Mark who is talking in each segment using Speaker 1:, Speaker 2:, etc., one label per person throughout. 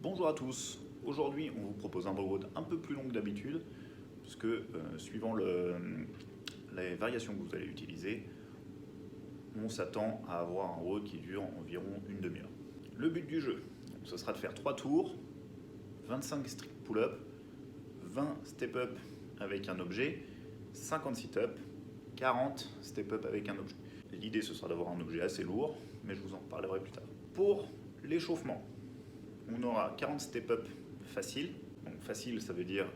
Speaker 1: Bonjour à tous, aujourd'hui on vous propose un workout un peu plus long que d'habitude puisque suivant les variations que vous allez utiliser, on s'attend à avoir un workout qui dure environ une demi-heure. Le but du jeu, ce sera de faire 3 tours, 25 strict pull-up, 20 step-up avec un objet, 50 sit-up, 40 step-up avec un objet. L'idée ce sera d'avoir un objet assez lourd, mais je vous en reparlerai plus tard. Pour l'échauffement, on aura 40 step-up faciles. Donc facile, ça veut dire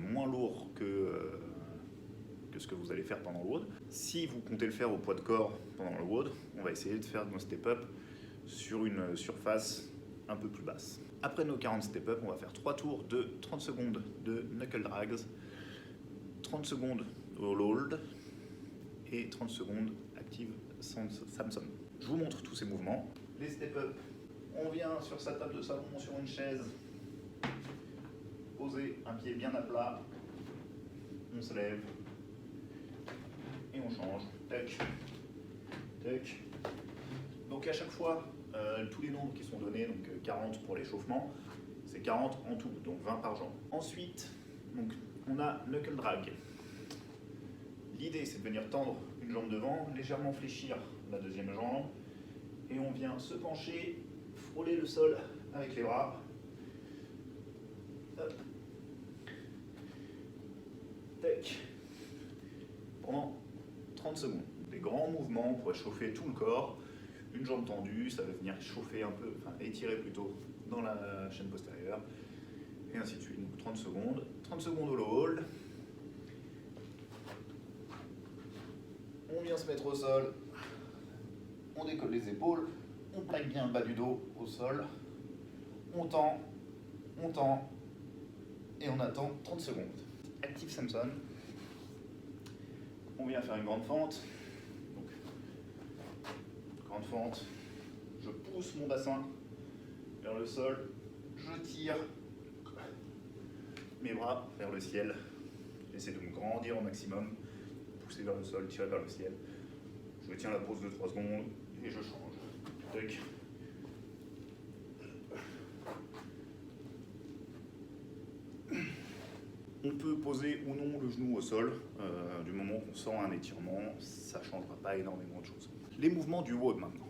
Speaker 1: moins lourd que ce que vous allez faire pendant le WOD. Si vous comptez le faire au poids de corps pendant le WOD, on va essayer de faire nos step-up sur une surface un peu plus basse. Après nos 40 step-up, on va faire 3 tours de 30 secondes de knuckle drags, 30 secondes au hold et 30 secondes active Samson. Je vous montre tous ces mouvements. Les step-up, on vient sur sa table de salon, sur une chaise, poser un pied bien à plat, on se lève et on change. Tac, tac. Donc à chaque fois, tous les nombres qui sont donnés, donc 40 pour l'échauffement, c'est 40 en tout, donc 20 par jambe. Ensuite, donc, on a knuckle drag. L'idée c'est de venir tendre une jambe devant, légèrement fléchir la deuxième jambe, et on vient se pencher, frôler le sol avec les bras. Hop. Tac. Pendant 30 secondes. Des grands mouvements pour échauffer tout le corps. Une jambe tendue, ça va venir chauffer un peu, enfin étirer plutôt dans la chaîne postérieure. Et ainsi de suite. Donc 30 secondes. 30 secondes au low hold. On vient se mettre au sol. On décolle les épaules. On plaque bien le bas du dos au sol. On tend. Et on attend 30 secondes. Active Samson. On vient faire une grande fente. Donc, grande fente. Je pousse mon bassin vers le sol. Je tire mes bras vers le ciel. J'essaie de me grandir au maximum. Pousser vers le sol, tirer vers le ciel. Je tiens la pause de 3 secondes et je change. Tac. On peut poser ou non le genou au sol, du moment qu'on sent un étirement, ça ne changera pas énormément de choses. Les mouvements du WOD maintenant.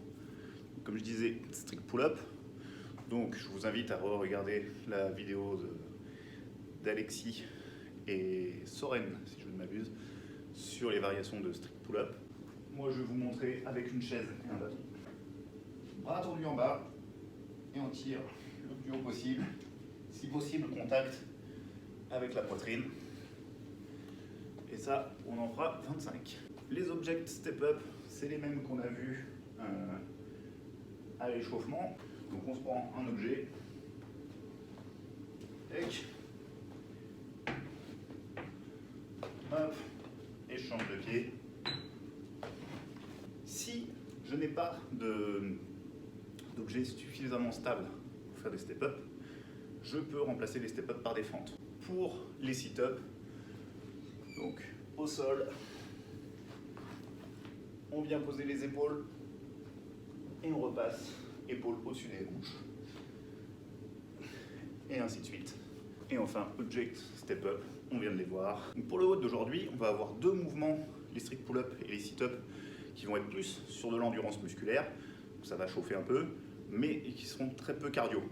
Speaker 1: Comme je disais, strict pull-up. Donc je vous invite à regarder la vidéo d'Alexis et Soren, si je ne m'abuse, sur les variations de strict pull-up. Moi je vais vous montrer avec une chaise et un bâton. Bras tendus en bas, et on tire le plus haut possible. Si possible, contact avec la poitrine. Et ça, on en fera 25. Les object step-up, c'est les mêmes qu'on a vus à l'échauffement. Donc on se prend un objet. Tac. Hop. Et je change de pied. Si je n'ai pas d'objet suffisamment stable pour faire des step-up, je peux remplacer les step-up par des fentes. Pour les sit-up, donc au sol, on vient poser les épaules et on repasse épaules au-dessus des hanches. Et ainsi de suite. Et enfin, object step-up, on vient de les voir. Donc pour le WOD d'aujourd'hui, on va avoir 2 mouvements, les strict pull-up et les sit-up, qui vont être plus sur de l'endurance musculaire. Ça va chauffer un peu, mais qui seront très peu cardio.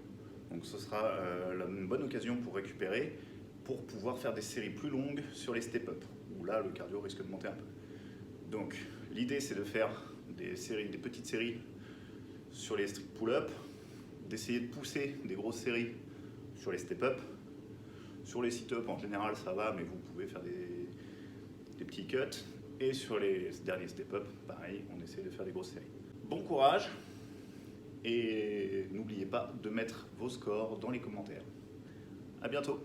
Speaker 1: Donc ce sera une bonne occasion pour récupérer, pour pouvoir faire des séries plus longues sur les step-up, où là le cardio risque de monter un peu. Donc l'idée c'est de faire des petites séries sur les strict pull-up, d'essayer de pousser des grosses séries sur les step-up. Sur les sit-up en général ça va, mais vous pouvez faire des petits cuts. Et sur les derniers step-up, pareil, on essaie de faire des grosses séries. Bon courage! Et n'oubliez pas de mettre vos scores dans les commentaires. À bientôt!